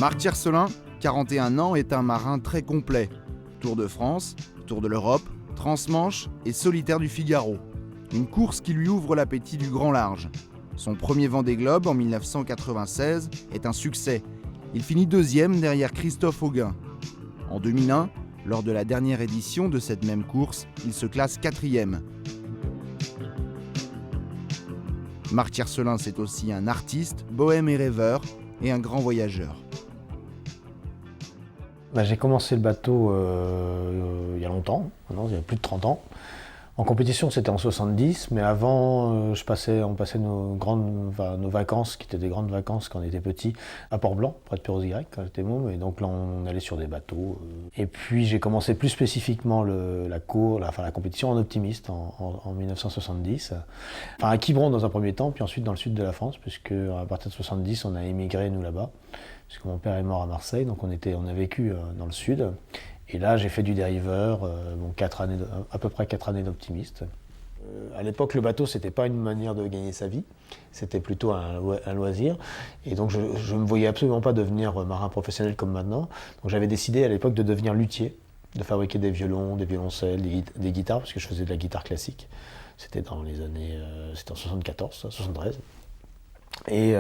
Marc Tiercelin, 41 ans, est un marin très complet. Tour de France, Tour de l'Europe, Transmanche et Solitaire du Figaro. Une course qui lui ouvre l'appétit du grand large. Son premier Vendée Globe en 1996 est un succès. Il finit deuxième derrière Christophe Auguin. En 2001, lors de la dernière édition de cette même course, il se classe quatrième. Marc Tiercelin, c'est aussi un artiste, bohème et rêveur, et un grand voyageur. J'ai commencé le bateau il y a longtemps, maintenant, il y a plus de 30 ans. En compétition, c'était en 70, mais avant, on passait nos vacances, qui étaient des grandes vacances quand on était petit, à Port-Blanc, près de Perros-Guirec, quand j'étais môme, et donc là, on allait sur des bateaux. Et puis, j'ai commencé plus spécifiquement la compétition en optimiste en 1970. Enfin, à Quiberon dans un premier temps, puis ensuite dans le sud de la France, puisque à partir de 70, on a émigré, nous, là-bas, puisque mon père est mort à Marseille, donc on a vécu dans le sud. Et là, j'ai fait du dériveur, à peu près 4 années d'optimiste. À l'époque, le bateau, c'était pas une manière de gagner sa vie, c'était plutôt un loisir. Et donc, je ne me voyais absolument pas devenir marin professionnel comme maintenant. Donc, j'avais décidé à l'époque de devenir luthier, de fabriquer des violons, des violoncelles, des guitares, parce que je faisais de la guitare classique. C'était dans les années, c'était en 74, 73. Et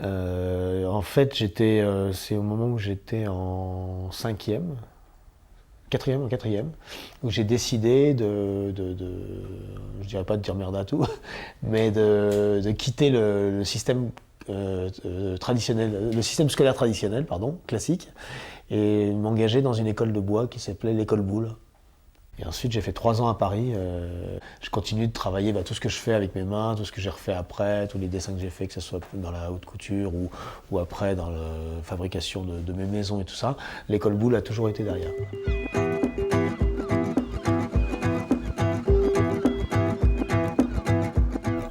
en fait, c'est au moment où j'étais en quatrième, où j'ai décidé je dirais pas de dire merde à tout, mais de quitter le système traditionnel, le système scolaire traditionnel, classique, et m'engager dans une école de bois qui s'appelait l'école Boulle. Et ensuite, j'ai fait 3 ans à Paris. Je continue de travailler tout ce que je fais avec mes mains, tout ce que j'ai refait après, tous les dessins que j'ai fait, que ce soit dans la haute couture ou après dans la fabrication de mes maisons et tout ça. L'école Boulle a toujours été derrière.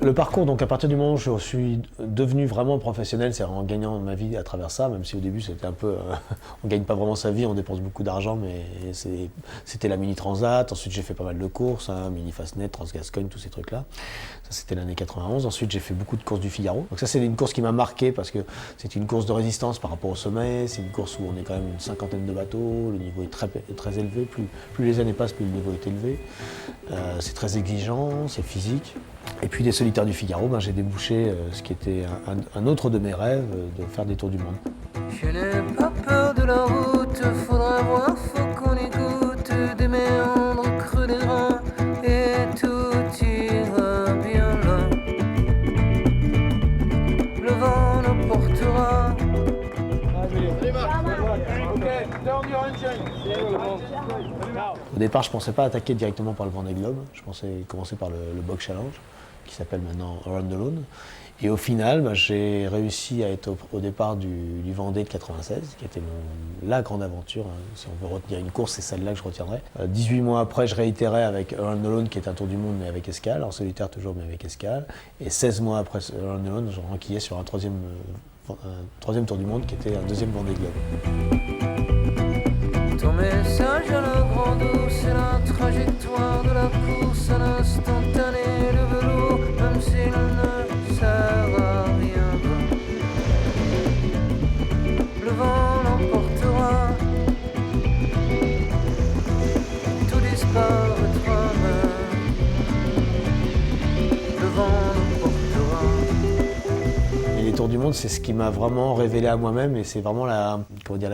Le parcours, donc à partir du moment où je suis devenu vraiment professionnel, c'est en gagnant ma vie à travers ça, même si au début c'était un peu, on gagne pas vraiment sa vie, on dépense beaucoup d'argent, mais c'était la Mini Transat. Ensuite j'ai fait pas mal de courses, Mini Fastnet, Transgascogne, tous ces trucs-là. Ça c'était l'année 91. Ensuite j'ai fait beaucoup de courses du Figaro. Donc ça c'est une course qui m'a marqué parce que c'est une course de résistance par rapport au sommet. C'est une course où on est quand même une 50aine de bateaux, le niveau est très élevé. Plus les années passent, plus le niveau est élevé. C'est très exigeant, c'est physique. Et puis des Solitaires du Figaro, j'ai débouché ce qui était un autre de mes rêves, de faire des tours du monde. Je n'ai pas peur de la route, faudra voir, faut qu'on écoute des méandres creux des reins et tout ira bien loin. Le vent nous portera. Au départ, je ne pensais pas attaquer directement par le Vendée Globe, je pensais commencer par le Bog Challenge, qui s'appelle maintenant Around the Lone. Et au final, j'ai réussi à être au départ du Vendée de 96, qui était la grande aventure. Si on veut retenir une course, c'est celle-là que je retiendrai. 18 mois après, je réitérais avec Around the Lone, qui est un tour du monde, mais avec escale, en solitaire toujours, mais avec escale. Et 16 mois après Around the Lone, je renquillais sur un troisième tour du monde, qui était un deuxième Vendée Globe. Ton message à la grande eau, c'est la trajectoire de la course à l'instantané, le vélo, même s'il ne sert à rien. Le vent l'emportera, tout disparaîtra, le vent l'emportera. Et les tours du monde, c'est ce qui m'a vraiment révélé à moi-même, et c'est vraiment la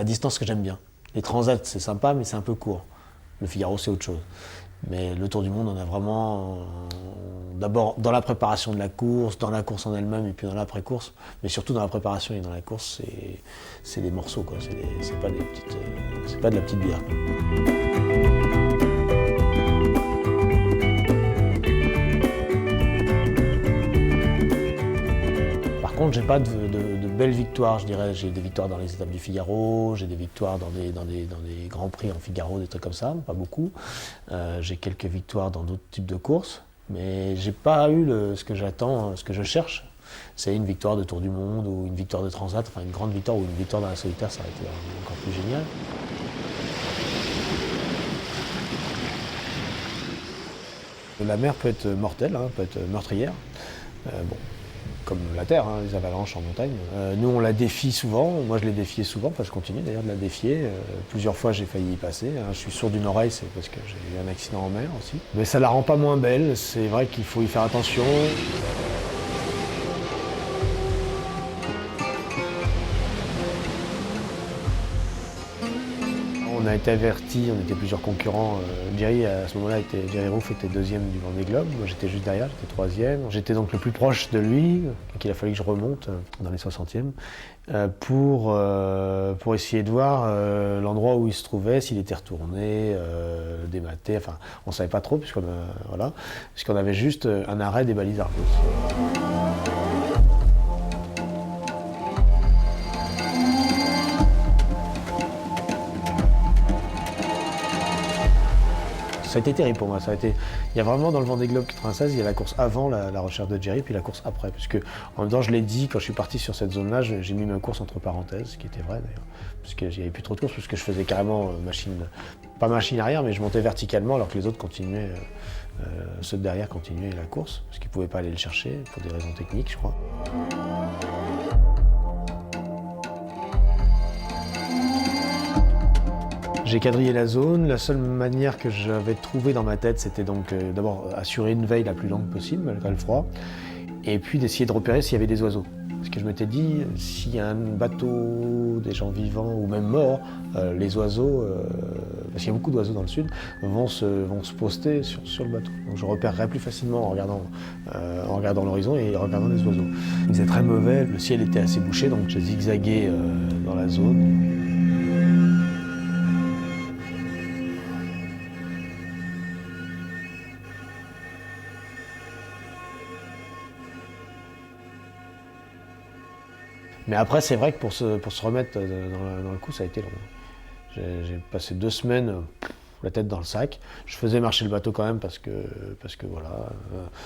distance que j'aime bien. Les transats, c'est sympa, mais c'est un peu court. Le Figaro, c'est autre chose. Mais le Tour du Monde, on a vraiment, d'abord dans la préparation de la course, dans la course en elle-même, et puis dans l'après-course, mais surtout dans la préparation et dans la course, c'est des morceaux, quoi. C'est pas de la petite bière, quoi. Par contre, j'ai pas de belles victoires, je dirais. J'ai des victoires dans les étapes du Figaro, j'ai des victoires dans des grands prix en Figaro, des trucs comme ça, pas beaucoup. J'ai quelques victoires dans d'autres types de courses, mais j'ai pas eu ce que j'attends, ce que je cherche. C'est une victoire de Tour du Monde ou une victoire de Transat, enfin une grande victoire ou une victoire dans la solitaire, ça aurait été encore plus génial. La mer peut être mortelle, peut être meurtrière. comme la Terre, hein, les avalanches en montagne. Nous, on la défie souvent. Moi, je l'ai défiée souvent, enfin, je continue d'ailleurs de la défier. Plusieurs fois, j'ai failli y passer. Hein. Je suis sourd d'une oreille, c'est parce que j'ai eu un accident en mer aussi. Mais ça la rend pas moins belle. C'est vrai qu'il faut y faire attention. On a été avertis, on était plusieurs concurrents. Jerry, à ce moment-là, Jerry Roof était deuxième du Vendée Globe. Moi, j'étais juste derrière, j'étais troisième. J'étais donc le plus proche de lui, donc il a fallu que je remonte dans les 60e pour essayer de voir l'endroit où il se trouvait, s'il était retourné, dématé. Enfin, on ne savait pas trop, puisqu'on avait juste un arrêt des balises Argos. Ça a été terrible pour moi. Il y a vraiment dans le Vendée Globe 96, il y a la course avant la recherche de Jerry, puis la course après. Puisque, en même temps, je l'ai dit, quand je suis parti sur cette zone-là, j'ai mis ma course entre parenthèses, ce qui était vrai d'ailleurs. Parce qu'il n'y avait plus trop de courses, parce que je faisais carrément pas machine arrière, mais je montais verticalement alors que les autres continuaient, ceux de derrière continuaient la course, parce qu'ils ne pouvaient pas aller le chercher, pour des raisons techniques, je crois. J'ai quadrillé la zone. La seule manière que j'avais trouvée dans ma tête, c'était donc d'abord assurer une veille la plus longue possible, malgré le froid, et puis d'essayer de repérer s'il y avait des oiseaux. Parce que je m'étais dit, s'il y a un bateau, des gens vivants ou même morts, les oiseaux, parce qu'il y a beaucoup d'oiseaux dans le sud, vont se poster sur le bateau. Donc je repérerais plus facilement en regardant l'horizon et en regardant les oiseaux. Il faisait très mauvais, le ciel était assez bouché, donc j'ai zigzagué dans la zone. Mais après, c'est vrai que pour se remettre dans le coup, ça a été long. J'ai passé 2 semaines la tête dans le sac. Je faisais marcher le bateau quand même parce que voilà,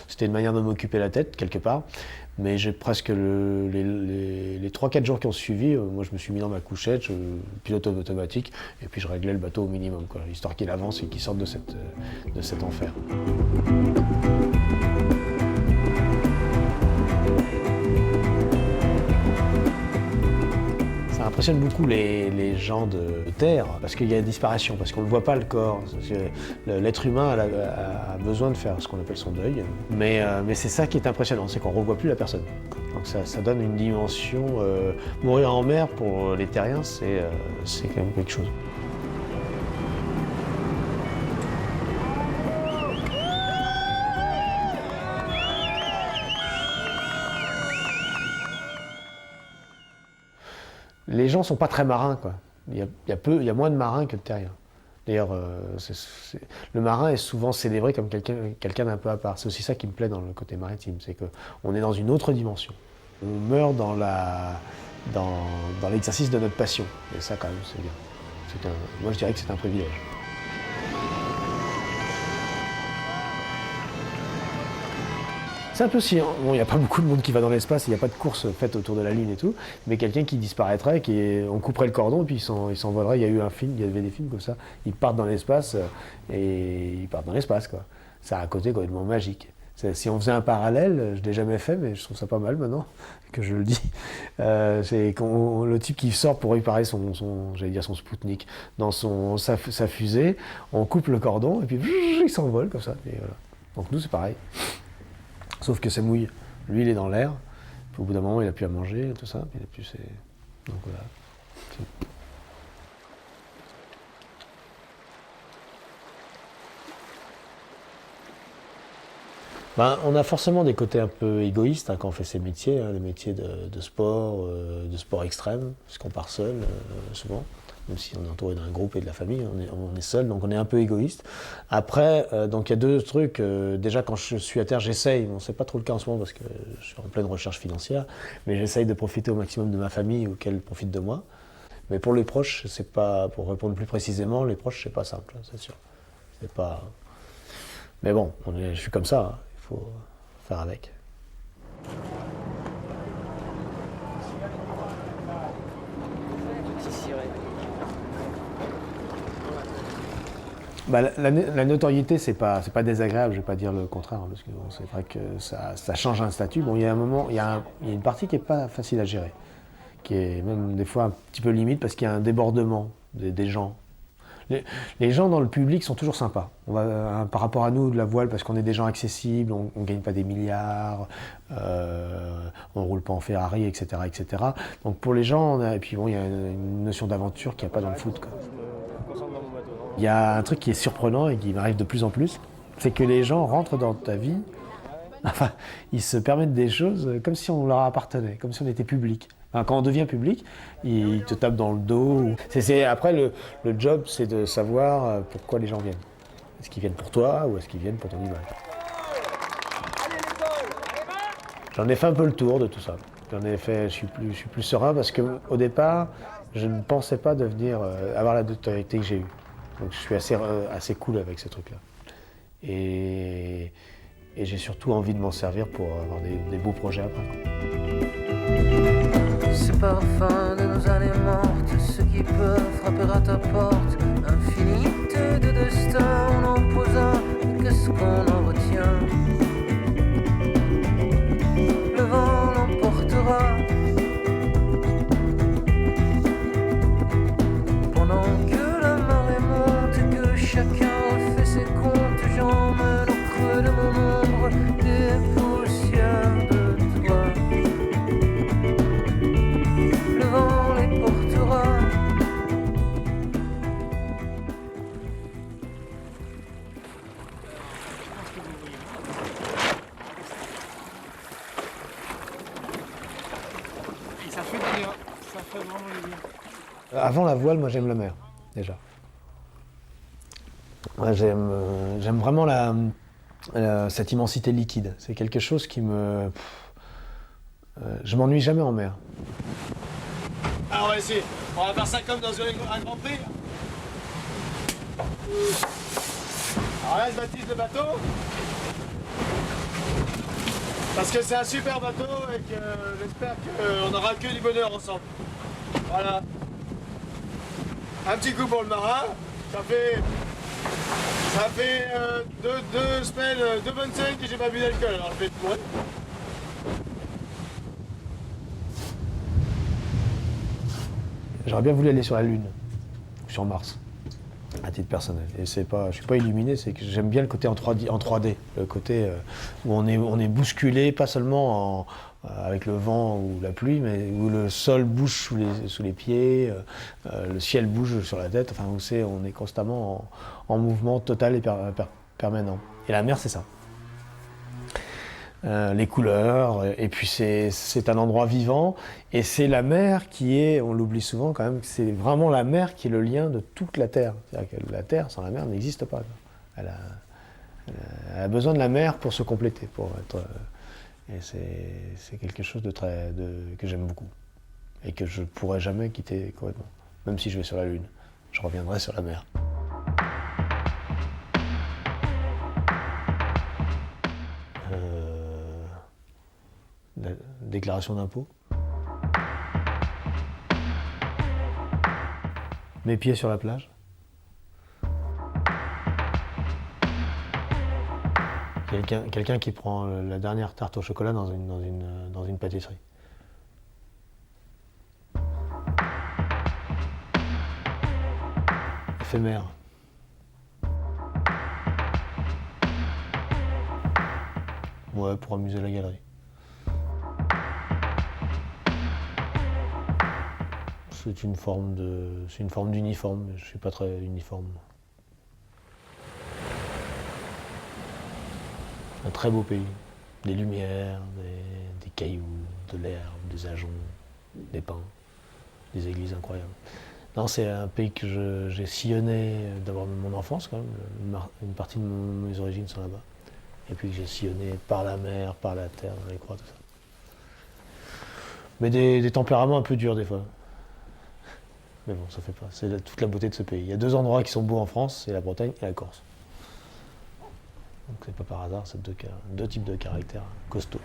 c'était une manière de m'occuper la tête quelque part. Mais j'ai presque les 3-4 jours qui ont suivi, moi je me suis mis dans ma couchette, pilote automatique, et puis je réglais le bateau au minimum, quoi, histoire qu'il avance et qu'il sorte de cet enfer. Ça impressionne beaucoup les gens de terre, parce qu'il y a disparition, parce qu'on ne voit pas le corps. L'être humain a besoin de faire ce qu'on appelle son deuil, mais c'est ça qui est impressionnant, c'est qu'on ne revoit plus la personne. Donc ça donne une dimension. Mourir en mer, pour les terriens, c'est quand même quelque chose. Les gens ne sont pas très marins, quoi. Il y a moins de marins que de terriens. D'ailleurs, le marin est souvent célébré comme quelqu'un d'un peu à part. C'est aussi ça qui me plaît dans le côté maritime, c'est qu'on est dans une autre dimension. On meurt dans l'exercice de notre passion. Et ça, quand même, c'est bien. Moi, je dirais que c'est un privilège. C'est un peu si, bon, il n'y a pas beaucoup de monde qui va dans l'espace, il n'y a pas de course faite autour de la Lune et tout, mais quelqu'un qui disparaîtrait, on couperait le cordon et puis il s'envolerait. Il y a eu un film, il y avait des films comme ça, ils partent dans l'espace et ils partent dans l'espace, quoi. Ça a un côté complètement magique. Si on faisait un parallèle, je ne l'ai jamais fait, mais je trouve ça pas mal maintenant que je le dis. C'est le type qui sort pour réparer son Spoutnik dans sa fusée, on coupe le cordon et puis il s'envole comme ça. Et voilà. Donc nous c'est pareil. Sauf que ça mouille. Lui, il est dans l'air. Puis au bout d'un moment, il n'a plus à manger, tout ça. Puis il a plus donc voilà. On a forcément des côtés un peu égoïstes quand on fait ces métiers, les métiers de sport extrême, parce qu'on part seul souvent. Même si on est entouré d'un groupe et de la famille, on est seul, donc on est un peu égoïste. Après, donc il y a 2 trucs. Déjà, quand je suis à terre, j'essaye, bon, c'est pas trop le cas en ce moment parce que je suis en pleine recherche financière, mais j'essaye de profiter au maximum de ma famille ou qu'elle profite de moi. Mais pour les proches, c'est pas, pour répondre plus précisément, les proches, c'est pas simple, c'est sûr. C'est pas. Mais bon, je suis comme ça, hein, il faut faire avec. La notoriété, c'est pas désagréable, je vais pas dire le contraire, hein, parce que bon, c'est vrai que ça change un statut. Bon, il y a un moment, il y a une partie qui est pas facile à gérer, qui est même des fois un petit peu limite parce qu'il y a un débordement des gens. Les gens dans le public sont toujours sympas. Par rapport à nous, de la voile, parce qu'on est des gens accessibles, on ne gagne pas des milliards, on ne roule pas en Ferrari, etc., etc. Donc pour les gens, et puis bon, il y a une notion d'aventure qu'il n'y a pas dans le foot, quoi. Il y a un truc qui est surprenant et qui m'arrive de plus en plus, c'est que les gens rentrent dans ta vie, enfin, ils se permettent des choses comme si on leur appartenait, comme si on était public. Enfin, quand on devient public, ils te tapent dans le dos. Après, le job, c'est de savoir pourquoi les gens viennent. Est-ce qu'ils viennent pour toi ou est-ce qu'ils viennent pour ton image? J'en ai fait un peu le tour de tout ça. Je suis plus serein parce qu'au départ, je ne pensais pas devenir, avoir la notoriété que j'ai eue. Donc je suis assez cool avec ce truc-là. Et j'ai surtout envie de m'en servir pour avoir des beaux projets après. Ces parfums de nos années mortes, ceux qui peuvent frapper à ta porte, infinité de destins, on en pose un, et qu'est-ce qu'on en retient? Le vent l'emportera. Pendant que la marée monte et que chacun refait ses comptes, j'emmène au creux de mon ombre des poussières de toi. Le vent les portera. Et ça fait du bien, ça fait vraiment du bien. Avant la voile, moi j'aime la mer, déjà. Moi, j'aime vraiment cette immensité liquide. C'est quelque chose qui me... je m'ennuie jamais en mer. Alors on va essayer, on va faire ça comme dans un Grand Prix. Alors là je baptise le bateau. Parce que c'est un super bateau et que j'espère qu'on n'aura que du bonheur ensemble. Voilà. Un petit coup pour le marin. Ça fait deux semaines, 2 bonnes semaines que j'ai pas bu d'alcool, alors je vais te mourir. J'aurais bien voulu aller sur la Lune, ou sur Mars, à titre personnel. Et je suis pas illuminé, c'est que j'aime bien le côté en 3D, le côté où on est bousculé, pas seulement avec le vent ou la pluie, mais où le sol bouge sous les pieds, le ciel bouge sur la tête, enfin on est constamment en mouvement total et permanent. Et la mer, c'est ça. Les couleurs, et puis c'est un endroit vivant, et c'est la mer qui est, on l'oublie souvent quand même, c'est vraiment la mer qui est le lien de toute la Terre. C'est-à-dire que la Terre sans la mer n'existe pas. Elle a besoin de la mer pour se compléter, et c'est quelque chose que j'aime beaucoup, et que je pourrais jamais quitter complètement. Même si je vais sur la Lune, je reviendrai sur la mer. La déclaration d'impôt. Mes pieds sur la plage. Quelqu'un qui prend la dernière tarte au chocolat dans une pâtisserie. Éphémère. Ouais, pour amuser la galerie. C'est une forme d'uniforme, mais je suis pas très uniforme. Un très beau pays. Des lumières, des cailloux, de l'herbe, des ajoncs, des pins, des églises incroyables. Non, c'est un pays que j'ai sillonné d'abord de mon enfance quand même. Une partie de mes origines sont là-bas. Et puis que j'ai sillonné par la mer, par la terre, dans les croix, tout ça. Mais des tempéraments un peu durs des fois. Mais bon, ça fait pas. C'est toute la beauté de ce pays. Il y a 2 endroits qui sont beaux en France, c'est la Bretagne et la Corse. Donc c'est pas par hasard, c'est 2 types de caractères costauds.